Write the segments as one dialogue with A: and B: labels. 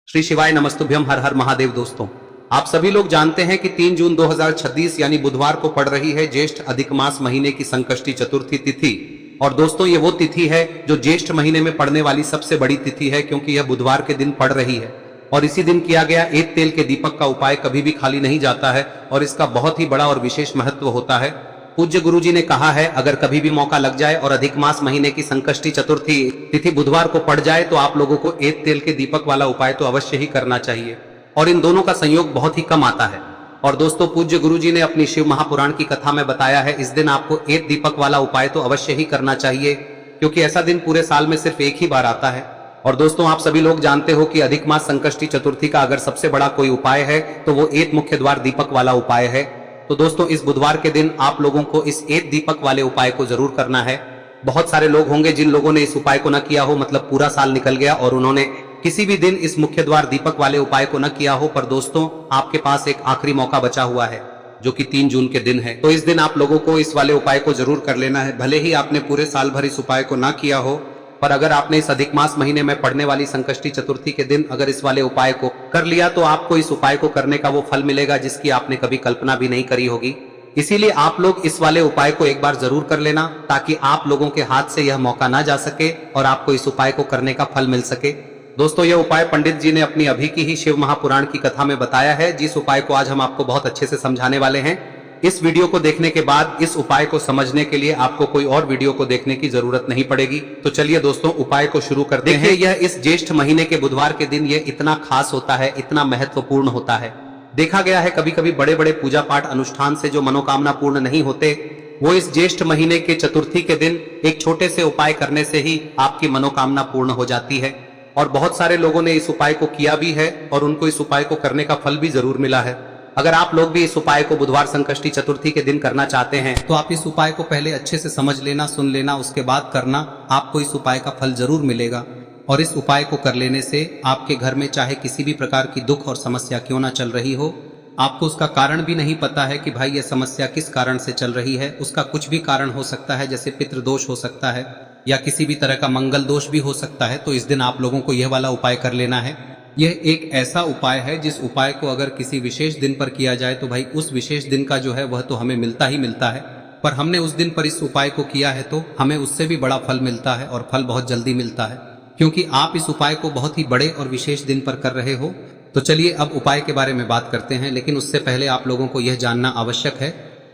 A: श्री शिवाय नमस्तुभ्यम। हर हर महादेव। दोस्तों, आप सभी लोग जानते हैं कि 3 जून 2026 यानी बुधवार को पड़ रही है ज्येष्ठ अधिक मास महीने की संकष्टी चतुर्थी तिथि। और दोस्तों, ये वो तिथि है जो ज्येष्ठ महीने में पड़ने वाली सबसे बड़ी तिथि है, क्योंकि यह बुधवार के दिन पड़ रही है। और इसी दिन किया गया एक तेल के दीपक का उपाय कभी भी खाली नहीं जाता है और इसका बहुत ही बड़ा और विशेष महत्व होता है। पूज्य गुरुजी ने कहा है, अगर कभी भी मौका लग जाए और अधिक मास महीने की संकष्टी चतुर्थी तिथि बुधवार को पड़ जाए तो आप लोगों को एक तेल के दीपक वाला उपाय तो अवश्य ही करना चाहिए। और इन दोनों का संयोग बहुत ही कम आता है। और दोस्तों, पूज्य गुरुजी ने अपनी शिव महापुराण की कथा में बताया है, इस दिन आपको एक दीपक वाला उपाय तो अवश्य ही करना चाहिए, क्योंकि ऐसा दिन पूरे साल में सिर्फ एक ही बार आता है। और दोस्तों, आप सभी लोग जानते हो कि अधिक मास संकष्टी चतुर्थी का अगर सबसे बड़ा कोई उपाय है तो वो एक मुख्य द्वार दीपक वाला उपाय है। तो दोस्तों, इस बुधवार के दिन आप लोगों को इस एक दीपक वाले उपाय को जरूर करना है। बहुत सारे लोग होंगे जिन लोगों ने इस उपाय को न किया हो, मतलब पूरा साल निकल गया और उन्होंने किसी भी दिन इस मुख्य द्वार दीपक वाले उपाय को न किया हो। पर दोस्तों, आपके पास एक आखिरी मौका बचा हुआ है जो कि 3 जून के दिन है। तो इस दिन आप लोगों को इस वाले उपाय को जरूर कर लेना है। भले ही आपने पूरे साल भर इस उपाय को ना किया हो, पर अगर आपने इस अधिक मास महीने में पड़ने वाली संकष्टी चतुर्थी के दिन अगर इस वाले उपाय को कर लिया तो आपको इस उपाय को करने का वो फल मिलेगा जिसकी आपने कभी कल्पना भी नहीं करी होगी। इसीलिए आप लोग इस वाले उपाय को एक बार जरूर कर लेना, ताकि आप लोगों के हाथ से यह मौका ना जा सके और आपको इस उपाय को करने का फल मिल सके। दोस्तों, यह उपाय पंडित जी ने अपनी अभी की ही शिव महापुराण की कथा में बताया है, जिस उपाय को आज हम आपको बहुत अच्छे से समझाने वाले हैं। इस वीडियो को देखने के बाद इस उपाय को समझने के लिए आपको कोई और वीडियो को देखने की जरूरत नहीं पड़ेगी। तो चलिए दोस्तों, उपाय को शुरू करते हैं। देखिए, यह इस ज्येष्ठ महीने के बुधवार के दिन यह इतना खास होता है, इतना महत्वपूर्ण होता है। देखा गया है कभी कभी बड़े बड़े पूजा पाठ अनुष्ठान से जो मनोकामना पूर्ण नहीं होते, वो इस ज्येष्ठ महीने के चतुर्थी के दिन एक छोटे से उपाय करने से ही आपकी मनोकामना पूर्ण हो जाती है। और बहुत सारे लोगों ने इस उपाय को किया भी है और उनको इस उपाय को करने का फल भी जरूर मिला है। अगर आप लोग भी इस उपाय को बुधवार संकष्टी चतुर्थी के दिन करना चाहते हैं तो आप इस उपाय को पहले अच्छे से समझ लेना, सुन लेना, उसके बाद करना। आपको इस उपाय का फल जरूर मिलेगा। और इस उपाय को कर लेने से आपके घर में चाहे किसी भी प्रकार की दुख और समस्या क्यों ना चल रही हो, आपको उसका कारण भी नहीं पता है कि भाई यह समस्या किस कारण से चल रही है, उसका कुछ भी कारण हो सकता है, जैसे पितृदोष हो सकता है या किसी भी तरह का मंगल दोष भी हो सकता है। तो इस दिन आप लोगों को यह वाला उपाय कर लेना है। यह एक ऐसा उपाय है जिस उपाय को अगर किसी विशेष दिन पर किया जाए तो भाई उस विशेष दिन का जो है वह तो हमें मिलता ही मिलता है। पर हमने उस दिन पर इस उपाय को किया है तो हमें उससे भी बड़ा फल मिलता है और फल बहुत जल्दी मिलता है, क्योंकि आप इस उपाय को बहुत ही बड़े और विशेष दिन पर कर रहे हो। तो चलिए अब उपाय के बारे में बात करते हैं, लेकिन उससे पहले आप लोगों को यह जानना आवश्यक है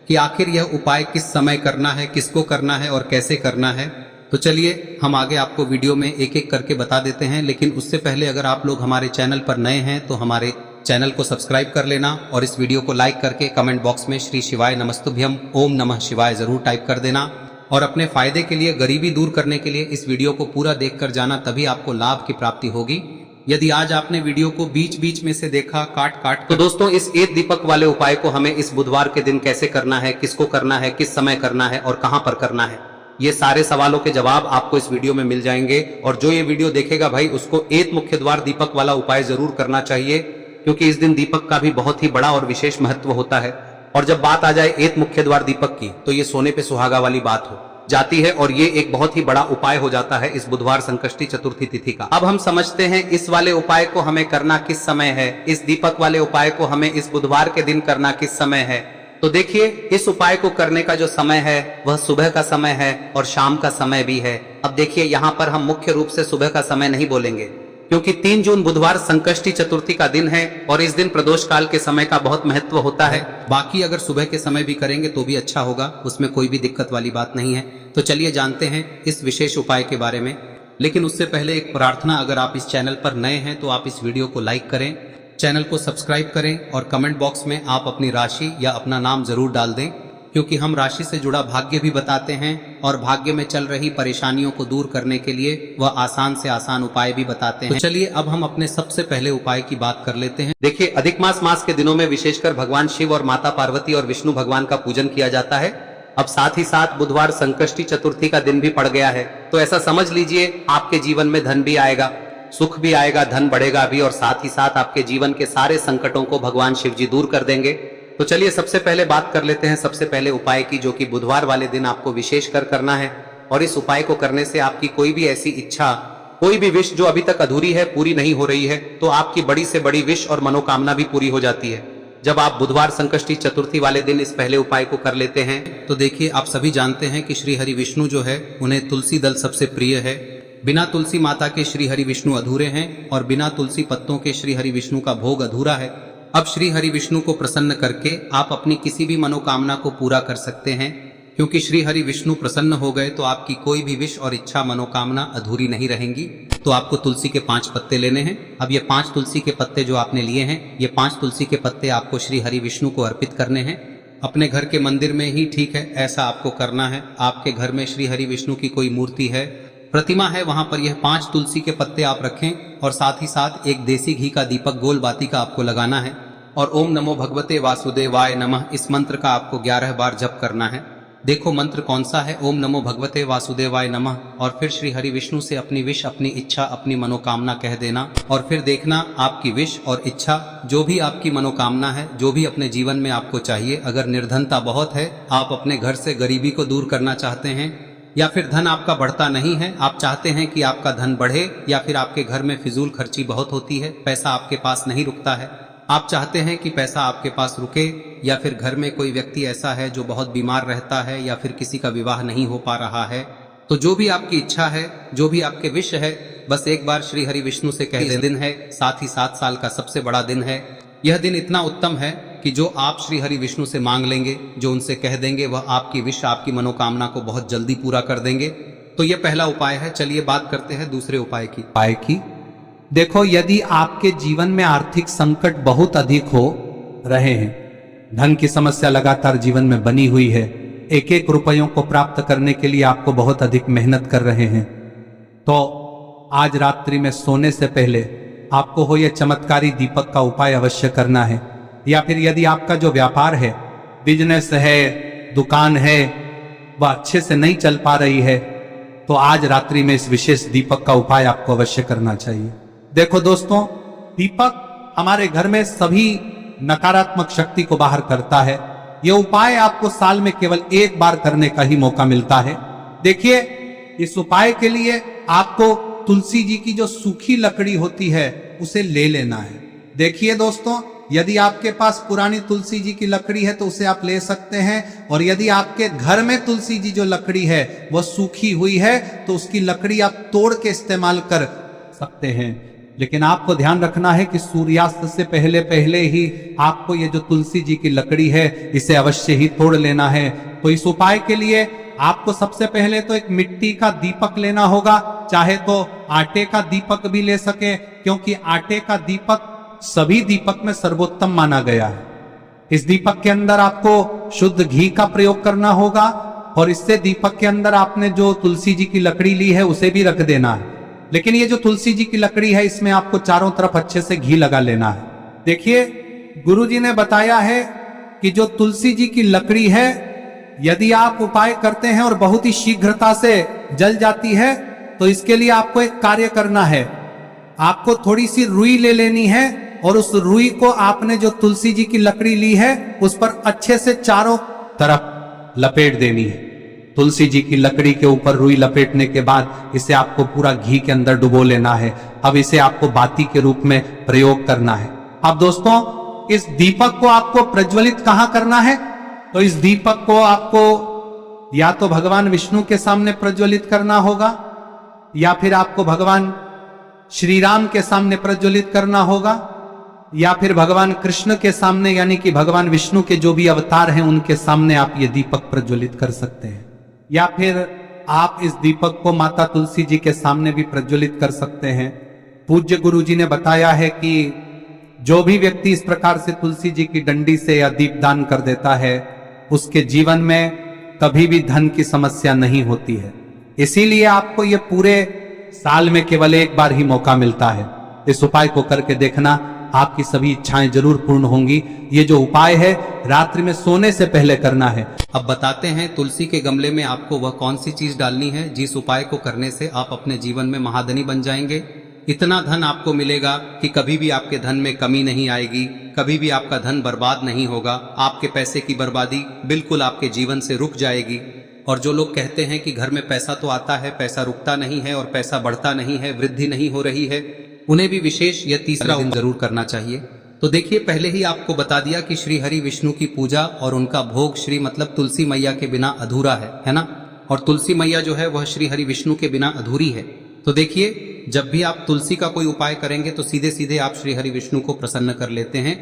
A: कि आखिर यह उपाय किस समय करना है, किसको करना है और कैसे करना है। तो चलिए हम आगे आपको वीडियो में एक एक करके बता देते हैं, लेकिन उससे पहले अगर आप लोग हमारे चैनल पर नए हैं तो हमारे चैनल को सब्सक्राइब कर लेना और इस वीडियो को लाइक करके कमेंट बॉक्स में श्री शिवाय नमस्तुभ्यम ओम नमः शिवाय जरूर टाइप कर देना। और अपने फायदे के लिए, गरीबी दूर करने के लिए इस वीडियो को पूरा देखकर जाना, तभी आपको लाभ की प्राप्ति होगी। यदि आज आपने वीडियो को बीच बीच में से देखा काट काट तो दोस्तों, इस एक दीपक वाले उपाय को हमें इस बुधवार के दिन कैसे करना है, किसको करना है, किस समय करना है और कहां पर करना है, ये सारे सवालों के जवाब आपको इस वीडियो में मिल जाएंगे। और जो ये वीडियो देखेगा भाई उसको एक मुख्य द्वार दीपक वाला उपाय जरूर करना चाहिए, क्योंकि इस दिन दीपक का भी बहुत ही बड़ा और विशेष महत्व होता है। और जब बात आ जाए एक मुख्य द्वार दीपक की तो ये सोने पे सुहागा वाली बात हो जाती है और ये एक बहुत ही बड़ा उपाय हो जाता है इस बुधवार संकष्टी चतुर्थी तिथि का। अब हम समझते हैं इस वाले उपाय को हमें करना किस समय है, इस दीपक वाले उपाय को हमें इस बुधवार के दिन करना किस समय है। तो देखिए, इस उपाय को करने का जो समय है वह सुबह का समय है और शाम का समय भी है। अब देखिए, यहाँ पर हम मुख्य रूप से सुबह का समय नहीं बोलेंगे, क्योंकि 3 जून बुधवार संकष्टी चतुर्थी का दिन है और इस दिन प्रदोष काल के समय का बहुत महत्व होता है। बाकी अगर सुबह के समय भी करेंगे तो भी अच्छा होगा, उसमें कोई भी दिक्कत वाली बात नहीं है। तो चलिए जानते हैं इस विशेष उपाय के बारे में। लेकिन उससे पहले एक प्रार्थना, अगर आप इस चैनल पर नए हैं तो आप इस वीडियो को लाइक करें, चैनल को सब्सक्राइब करें और कमेंट बॉक्स में आप अपनी राशि या अपना नाम जरूर डाल दें, क्योंकि हम राशि से जुड़ा भाग्य भी बताते हैं और भाग्य में चल रही परेशानियों को दूर करने के लिए वह आसान से आसान उपाय भी बताते हैं। तो चलिए अब हम अपने सबसे पहले उपाय की बात कर लेते हैं। देखिए, अधिक मास के दिनों में विशेषकर भगवान शिव और माता पार्वती और विष्णु भगवान का पूजन किया जाता है। अब साथ ही साथ बुधवार संकष्टी चतुर्थी का दिन भी पड़ गया है, तो ऐसा समझ लीजिए आपके जीवन में धन भी आएगा, सुख भी आएगा, धन बढ़ेगा भी और साथ ही साथ आपके जीवन के सारे संकटों को भगवान शिव जी दूर कर देंगे। तो चलिए सबसे पहले बात कर लेते हैं सबसे पहले उपाय की, जो कि बुधवार वाले दिन आपको विशेष कर करना है। और इस उपाय को करने से आपकी कोई भी ऐसी इच्छा कोई भी विश जो अभी तक अधूरी है, पूरी नहीं हो रही है, तो आपकी बड़ी से बड़ी विश और मनोकामना भी पूरी हो जाती है जब आप बुधवार संकष्टी चतुर्थी वाले दिन इस पहले उपाय को कर लेते हैं। तो देखिए, आप सभी जानते हैं कि श्री हरि विष्णु जो है उन्हें तुलसी दल सबसे प्रिय है। बिना तुलसी माता के श्री हरि विष्णु अधूरे हैं और बिना तुलसी पत्तों के श्री हरि विष्णु का भोग अधूरा है। अब श्री हरि विष्णु को प्रसन्न करके आप अपनी किसी भी मनोकामना को पूरा कर सकते हैं, क्योंकि श्री हरि विष्णु प्रसन्न हो गए तो आपकी कोई भी विश और इच्छा मनोकामना अधूरी नहीं रहेंगी। तो आपको तुलसी के 5 पत्ते लेने हैं। अब ये 5 तुलसी के पत्ते जो आपने लिए हैं, ये 5 तुलसी के पत्ते आपको श्री हरि विष्णु को अर्पित करने हैं। अपने घर के मंदिर में ही ठीक है, ऐसा आपको करना है। आपके घर में श्री हरि विष्णु की कोई मूर्ति है, प्रतिमा है, वहां पर यह 5 तुलसी के पत्ते आप रखें और साथ ही साथ एक देसी घी का दीपक गोल बाती का आपको लगाना है और ओम नमो भगवते वासुदेवाय नमः इस मंत्र का आपको 11 बार जप करना है। देखो मंत्र कौन सा है, ओम नमो भगवते वासुदेवाय नमः, और फिर श्री हरि विष्णु से अपनी विश, अपनी इच्छा, अपनी मनोकामना कह देना और फिर देखना आपकी विश और इच्छा, जो भी आपकी मनोकामना है, जो भी अपने जीवन में आपको चाहिए। अगर निर्धनता बहुत है, आप अपने घर से गरीबी को दूर करना चाहते हैं, या फिर धन आपका बढ़ता नहीं है, आप चाहते हैं कि आपका धन बढ़े, या फिर आपके घर में फिजूल खर्ची बहुत होती है, पैसा आपके पास नहीं रुकता है, आप चाहते हैं कि पैसा आपके पास रुके, या फिर घर में कोई व्यक्ति ऐसा है जो बहुत बीमार रहता है, या फिर किसी का विवाह नहीं हो पा रहा है, तो जो भी आपकी इच्छा है, जो भी आपके विश है, बस एक बार श्री हरि विष्णु से कह दें। दिन है, साथ ही 7 साल का सबसे बड़ा दिन है। यह दिन इतना उत्तम है कि जो आप श्री हरि विष्णु से मांग लेंगे, जो उनसे कह देंगे, वह आपकी विश, आपकी मनोकामना को बहुत जल्दी पूरा कर देंगे। तो यह पहला उपाय है। चलिए बात करते हैं दूसरे उपाय की।
B: देखो, यदि आपके जीवन में आर्थिक संकट बहुत अधिक हो रहे हैं, धन की समस्या लगातार जीवन में बनी हुई है, एक एक रुपयों को प्राप्त करने के लिए आपको बहुत अधिक मेहनत कर रहे हैं, तो आज रात्रि में सोने से पहले आपको हो यह चमत्कारी दीपक का उपाय अवश्य करना है। या फिर यदि आपका जो व्यापार है, बिजनेस है, दुकान है, वह अच्छे से नहीं चल पा रही है, तो आज रात्रि में इस विशेष दीपक का उपाय आपको अवश्य करना चाहिए। देखो दोस्तों, दीपक हमारे घर में सभी नकारात्मक शक्ति को बाहर करता है। यह उपाय आपको साल में केवल एक बार करने का ही मौका मिलता है। देखिए, इस उपाय के लिए आपको तुलसी जी की जो सूखी लकड़ी होती है उसे ले लेना है। देखिए दोस्तों, यदि आपके पास पुरानी तुलसी जी की लकड़ी है तो उसे आप ले सकते हैं, और यदि आपके घर में तुलसी जी जो लकड़ी है वह सूखी हुई है तो उसकी लकड़ी आप तोड़ के इस्तेमाल कर सकते हैं। लेकिन आपको ध्यान रखना है कि सूर्यास्त से पहले पहले ही आपको ये जो तुलसी जी की लकड़ी है इसे अवश्य ही तोड़ लेना है। तो इस उपाय के लिए आपको सबसे पहले तो एक मिट्टी का दीपक लेना होगा, चाहे तो आटे का दीपक भी ले सके, क्योंकि आटे का दीपक सभी दीपक में सर्वोत्तम माना गया है। इस दीपक के अंदर आपको शुद्ध घी का प्रयोग करना होगा, और इससे दीपक के अंदर आपने जो तुलसी जी की लकड़ी ली है उसे भी रख देना है। लेकिन ये जो तुलसी जी की लकड़ी है, इसमें आपको चारों तरफ अच्छे से घी लगा लेना है। देखिए, गुरुजी ने बताया है कि जो तुलसी जी की लकड़ी है, यदि आप उपाय करते हैं और बहुत ही शीघ्रता से जल जाती है, तो इसके लिए आपको एक कार्य करना है। आपको थोड़ी सी रुई ले लेनी है और उस रुई को आपने जो तुलसी जी की लकड़ी ली है उस पर अच्छे से चारों तरफ लपेट देनी है। तुलसी जी की लकड़ी के ऊपर रुई लपेटने के बाद इसे आपको पूरा घी के अंदर डुबो लेना है। अब इसे आपको बाती के रूप में प्रयोग करना है। अब दोस्तों, इस दीपक को आपको प्रज्वलित कहां करना है? तो इस दीपक को आपको या तो भगवान विष्णु के सामने प्रज्वलित करना होगा, या फिर आपको भगवान श्री राम के सामने प्रज्वलित करना होगा, या फिर भगवान कृष्ण के सामने, यानी कि भगवान विष्णु के जो भी अवतार हैं उनके सामने आप ये दीपक प्रज्वलित कर सकते हैं। या फिर आप इस दीपक को माता तुलसी जी के सामने भी प्रज्वलित कर सकते हैं। पूज्य गुरु जी ने बताया है कि जो भी व्यक्ति इस प्रकार से तुलसी जी की डंडी से या दीपदान कर देता है, उसके जीवन में कभी भी धन की समस्या नहीं होती है। इसीलिए आपको ये पूरे साल में केवल एक बार ही मौका मिलता है। इस उपाय को करके देखना, आपकी सभी इच्छाएं जरूर पूर्ण होंगी। ये जो उपाय है रात्रि में सोने से पहले करना है।
A: अब बताते हैं तुलसी के गमले में आपको वह कौन सी चीज डालनी है जिस उपाय को करने से आप अपने जीवन में महाधनी बन जाएंगे। इतना धन आपको मिलेगा कि कभी भी आपके धन में कमी नहीं आएगी, कभी भी आपका धन बर्बाद नहीं होगा। आपके पैसे की बर्बादी बिल्कुल आपके जीवन से रुक जाएगी। और जो लोग कहते हैं कि घर में पैसा तो आता है, पैसा रुकता नहीं है और पैसा बढ़ता नहीं है, वृद्धि नहीं हो रही है, उन्हें भी विशेष यह तीसरा दिन जरूर करना चाहिए। तो देखिए, पहले ही आपको बता दिया कि श्री हरि विष्णु की पूजा और उनका भोग श्री मतलब तुलसी मैया के बिना अधूरा है ना। और तुलसी मैया जो है वह श्री हरि विष्णु के बिना अधूरी है। तो देखिए, जब भी आप तुलसी का कोई उपाय करेंगे तो सीधे सीधे आप श्री हरि विष्णु को प्रसन्न कर लेते हैं।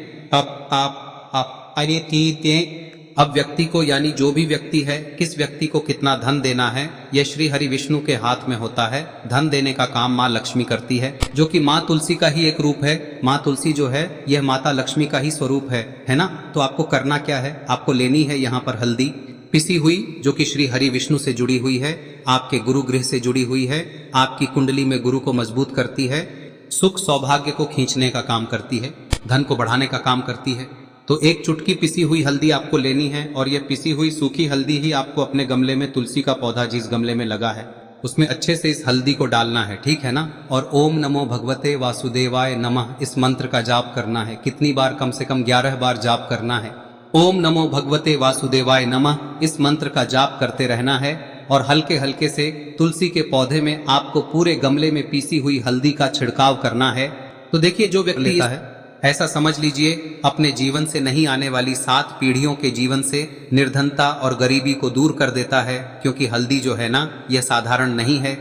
A: अब व्यक्ति को, यानी जो भी व्यक्ति है, किस व्यक्ति को कितना धन देना है, यह श्री हरि विष्णु के हाथ में होता है। धन देने का काम माँ लक्ष्मी करती है, जो कि माँ तुलसी का ही एक रूप है। माँ तुलसी जो है यह माता लक्ष्मी का ही स्वरूप है ना। तो आपको करना क्या है, आपको लेनी है यहाँ पर हल्दी पिसी हुई, जो कि श्री हरि विष्णु से जुड़ी हुई है, आपके गुरु गृह से जुड़ी हुई है, आपकी कुंडली में गुरु को मजबूत करती है, सुख सौभाग्य को खींचने का काम करती है, धन को बढ़ाने का काम करती है। तो एक चुटकी पिसी हुई हल्दी आपको लेनी है और यह पिसी हुई सूखी हल्दी ही आपको अपने गमले में, तुलसी का पौधा जिस गमले में लगा है उसमें अच्छे से इस हल्दी को डालना है, ठीक है ना। और ओम नमो भगवते वासुदेवाय नमः इस मंत्र का जाप करना है। कितनी बार? कम से कम 11 बार जाप करना है। ओम नमो भगवते वासुदेवाय नमः इस मंत्र का जाप करते रहना है और हल्के हल्के से तुलसी के पौधे में आपको पूरे गमले में पीसी हुई हल्दी का छिड़काव करना है। तो देखिए, जो व्यक्ति लेता है, ऐसा समझ लीजिए अपने जीवन से नहीं आने वाली 7 पीढ़ियों के जीवन से निर्धनता और गरीबी को दूर कर देता है। क्योंकि हल्दी जो है ना, यह साधारण नहीं है।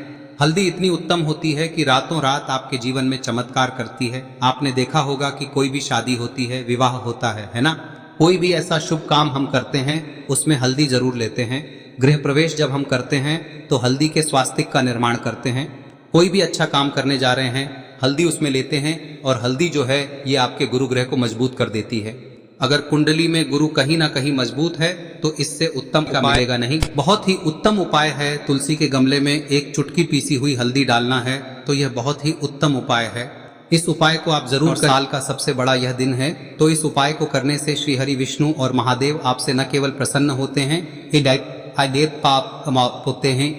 A: हल्दी इतनी उत्तम होती है कि रातों रात आपके जीवन में चमत्कार करती है। आपने देखा होगा कि कोई भी शादी होती है, विवाह होता है ना, कोई भी ऐसा शुभ काम हम करते हैं उसमें हल्दी जरूर लेते हैं। गृह प्रवेश जब हम करते हैं तो हल्दी के स्वास्तिक का निर्माण करते हैं। कोई भी अच्छा काम करने जा रहे हैं, हल्दी उसमें लेते हैं और हल्दी जो है ये आपके गुरु ग्रह को मजबूत कर देती है। अगर कुंडली में गुरु कहीं ना कहीं मजबूत है तो इससे उत्तम का मिलेगा नहीं। बहुत ही उत्तम उपाय है, तुलसी के गमले में एक चुटकी पीसी हुई हल्दी डालना है। तो यह बहुत ही उत्तम उपाय है। इस उपाय को आप जरूर, साल का सबसे बड़ा यह दिन है, तो इस उपाय को करने से श्री हरि विष्णु और महादेव आपसे न केवल प्रसन्न होते हैं, पाप होते हैं,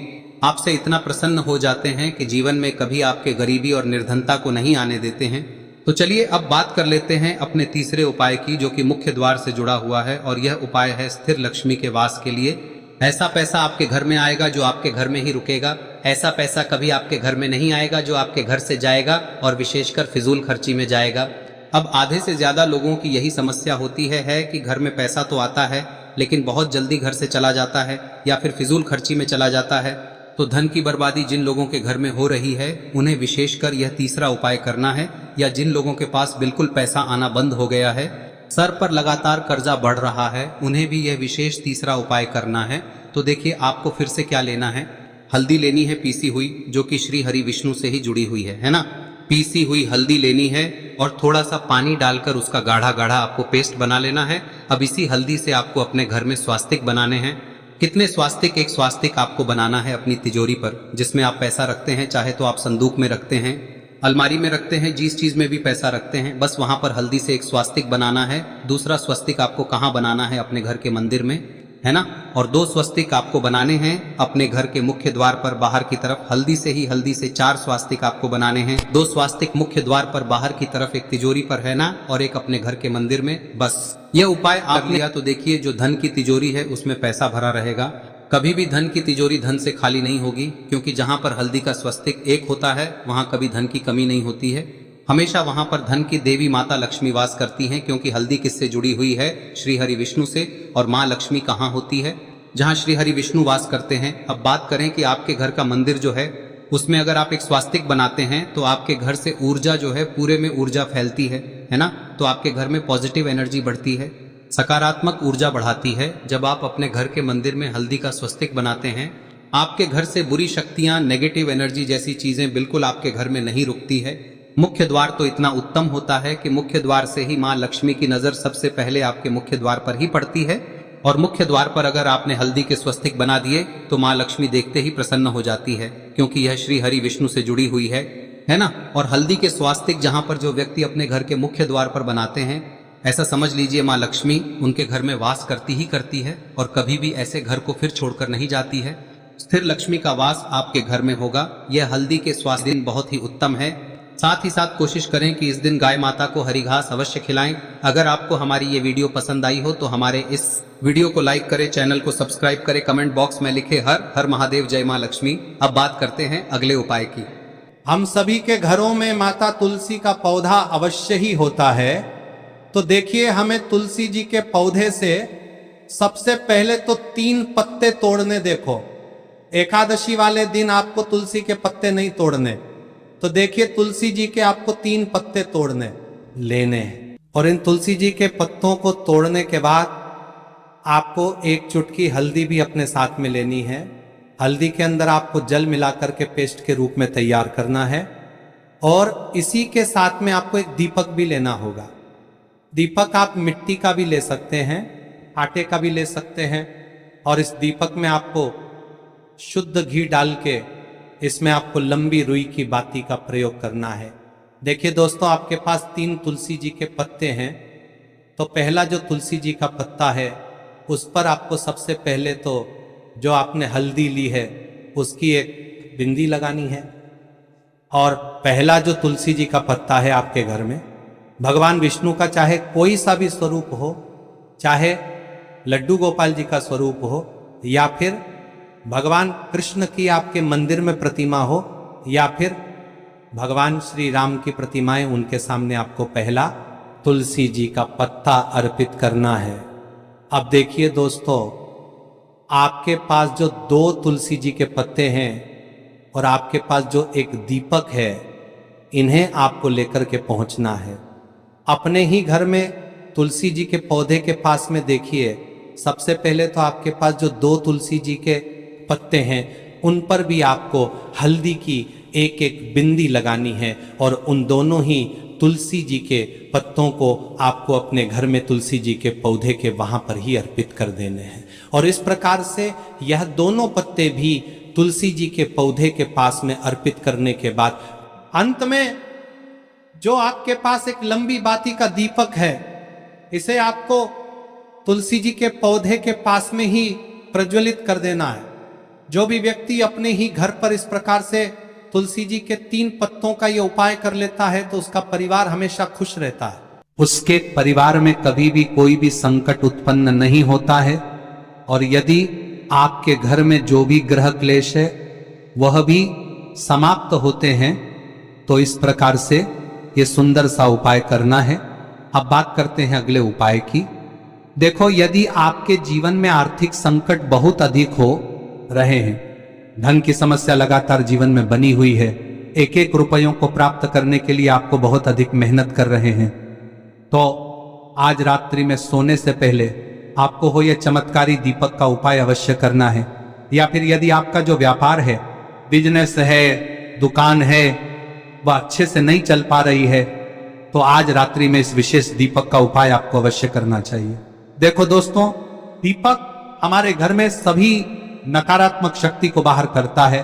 A: आपसे इतना प्रसन्न हो जाते हैं कि जीवन में कभी आपके गरीबी और निर्धनता को नहीं आने देते हैं। तो चलिए अब बात कर लेते हैं अपने तीसरे उपाय की, जो कि मुख्य द्वार से जुड़ा हुआ है। और यह उपाय है स्थिर लक्ष्मी के वास के लिए। ऐसा पैसा आपके घर में आएगा जो आपके घर में ही रुकेगा। ऐसा पैसा कभी आपके घर में नहीं आएगा जो आपके घर से जाएगा और विशेषकर फिजूल खर्ची में जाएगा। अब आधे से ज्यादा लोगों की यही समस्या होती है कि घर में पैसा तो आता है लेकिन बहुत जल्दी घर से चला जाता है या फिर फिजूल खर्ची में चला जाता है। तो धन की बर्बादी जिन लोगों के घर में हो रही है उन्हें विशेषकर यह तीसरा उपाय करना है। या जिन लोगों के पास बिल्कुल पैसा आना बंद हो गया है, सर पर लगातार कर्जा बढ़ रहा है, उन्हें भी यह विशेष तीसरा उपाय करना है। तो देखिए, आपको फिर से क्या लेना है, हल्दी लेनी है पीसी हुई, जो कि श्री हरि विष्णु से ही जुड़ी हुई है ना। पीसी हुई हल्दी लेनी है और थोड़ा सा पानी डालकर उसका गाढ़ा गाढ़ा आपको पेस्ट बना लेना है। अब इसी हल्दी से आपको अपने घर में स्वास्तिक बनाने हैं। कितने स्वास्तिक? एक स्वास्तिक आपको बनाना है अपनी तिजोरी पर, जिसमें आप पैसा रखते हैं। चाहे तो आप संदूक में रखते हैं, अलमारी में रखते हैं, जिस चीज में भी पैसा रखते हैं, बस वहां पर हल्दी से एक स्वास्तिक बनाना है। दूसरा स्वस्तिक आपको कहाँ बनाना है? अपने घर के मंदिर में, है ना। और 2 स्वस्तिक आपको बनाने हैं अपने घर के मुख्य द्वार पर बाहर की तरफ। हल्दी से 4 स्वास्तिक आपको बनाने हैं। 2 स्वास्तिक मुख्य द्वार पर बाहर की तरफ, एक तिजोरी पर, है ना, और एक अपने घर के मंदिर में। बस यह उपाय आप लिया तो देखिए, जो धन की तिजोरी है उसमें पैसा भरा रहेगा। कभी भी धन की तिजोरी धन से खाली नहीं होगी, क्योंकि जहां पर हल्दी का स्वस्तिक एक होता है वहां कभी धन की कमी नहीं होती है। हमेशा वहां पर धन की देवी माता लक्ष्मी वास करती हैं, क्योंकि हल्दी किससे जुड़ी हुई है? श्री हरि विष्णु से। और माँ लक्ष्मी कहाँ होती है? जहाँ श्री हरि विष्णु वास करते हैं। अब बात करें कि आपके घर का मंदिर जो है उसमें अगर आप एक स्वास्तिक बनाते हैं तो आपके घर से ऊर्जा जो है, पूरे में ऊर्जा फैलती है ना। तो आपके घर में पॉजिटिव एनर्जी बढ़ती है, सकारात्मक ऊर्जा बढ़ाती है। जब आप अपने घर के मंदिर में हल्दी का स्वस्तिक बनाते हैं, आपके घर से बुरी शक्तियां, नेगेटिव एनर्जी जैसी चीजें बिल्कुल आपके घर में नहीं रुकती है। मुख्य द्वार तो इतना उत्तम होता है कि मुख्य द्वार से ही माँ लक्ष्मी की नजर सबसे पहले आपके मुख्य द्वार पर ही पड़ती है। और मुख्य द्वार पर अगर आपने हल्दी के स्वस्तिक बना दिए तो माँ लक्ष्मी देखते ही प्रसन्न हो जाती है, क्योंकि यह श्री हरि विष्णु से जुड़ी हुई है ना। और हल्दी के स्वास्तिक जहां पर जो व्यक्ति अपने घर के मुख्य द्वार पर बनाते हैं, ऐसा समझ लीजिए माँ लक्ष्मी उनके घर में वास करती ही करती है और कभी भी ऐसे घर को फिर छोड़कर नहीं जाती है। स्थिर लक्ष्मी का वास आपके घर में होगा। यह हल्दी के स्वास्थ्य दिन बहुत ही उत्तम है। साथ ही साथ कोशिश करें कि इस दिन गाय माता को हरी घास अवश्य खिलाएं। अगर आपको हमारी ये वीडियो पसंद आई हो तो हमारे इस वीडियो को लाइक करें, चैनल को सब्सक्राइब करें, कमेंट बॉक्स में लिखे हर हर महादेव, जय मां लक्ष्मी। अब बात करते हैं अगले उपाय की।
B: हम सभी के घरों में माता तुलसी का पौधा अवश्य ही होता है। तो देखिए, हमें तुलसी जी के पौधे से सबसे पहले तो 3 पत्ते तोड़ने। देखो, एकादशी वाले दिन आपको तुलसी के पत्ते नहीं तोड़ने। तो देखिए, तुलसी जी के आपको 3 पत्ते तोड़ने लेने हैं। और इन तुलसी जी के पत्तों को तोड़ने के बाद आपको 1 चुटकी हल्दी भी अपने साथ में लेनी है। हल्दी के अंदर आपको जल मिलाकर के पेस्ट के रूप में तैयार करना है। और इसी के साथ में आपको एक दीपक भी लेना होगा। दीपक आप मिट्टी का भी ले सकते हैं, आटे का भी ले सकते हैं। और इस दीपक में आपको शुद्ध घी डाल के इसमें आपको लंबी रुई की बाती का प्रयोग करना है। देखिए दोस्तों, आपके पास 3 तुलसी जी के पत्ते हैं। तो पहला जो तुलसी जी का पत्ता है उस पर आपको सबसे पहले तो जो आपने हल्दी ली है उसकी एक बिंदी लगानी है। और पहला जो तुलसी जी का पत्ता है आपके घर में, भगवान विष्णु का चाहे कोई सा भी स्वरूप हो, चाहे लड्डू गोपाल जी का स्वरूप हो, या फिर भगवान कृष्ण की आपके मंदिर में प्रतिमा हो, या फिर भगवान श्री राम की प्रतिमाएं, उनके सामने आपको पहला तुलसी जी का पत्ता अर्पित करना है। अब देखिए दोस्तों, आपके पास जो 2 तुलसी जी के पत्ते हैं और आपके पास जो एक दीपक है, इन्हें आपको लेकर के पहुंचना है। अपने ही घर में तुलसी जी के पौधे के पास में देखिए, सबसे पहले तो आपके पास जो 2 तुलसी जी के पत्ते हैं उन पर भी आपको हल्दी की एक एक बिंदी लगानी है। और उन दोनों ही तुलसी जी के पत्तों को आपको अपने घर में तुलसी जी के पौधे के वहां पर ही अर्पित कर देने हैं। और इस प्रकार से यह दोनों पत्ते भी तुलसी जी के पौधे के पास में अर्पित करने के बाद अंत में जो आपके पास एक लंबी बाती का दीपक है, इसे आपको तुलसी जी के पौधे के पास में ही प्रज्वलित कर देना है। जो भी व्यक्ति अपने ही घर पर इस प्रकार से तुलसी जी के 3 पत्तों का ये उपाय कर लेता है तो उसका परिवार हमेशा खुश रहता है। उसके परिवार में कभी भी कोई भी संकट उत्पन्न नहीं होता है। और यदि आपके घर में जो भी ग्रह क्लेश है वह भी समाप्त होते हैं। तो इस प्रकार से ये सुंदर सा उपाय करना है। अब बात करते हैं अगले उपाय की। देखो, यदि आपके जीवन में आर्थिक संकट बहुत अधिक हो रहे हैं, धन की समस्या लगातार जीवन में बनी हुई है, एक एक रुपयों को प्राप्त करने के लिए आपको बहुत अधिक मेहनत कर रहे हैं, तो आज रात्रि में सोने से पहले आपको हो यह चमत्कारी दीपक का उपाय अवश्य करना है। या फिर यदि आपका जो व्यापार है, बिजनेस है, दुकान है, वह अच्छे से नहीं चल पा रही है, तो आज रात्रि में इस विशेष दीपक का उपाय आपको अवश्य करना चाहिए। देखो दोस्तों, दीपक हमारे घर में सभी नकारात्मक शक्ति को बाहर करता है।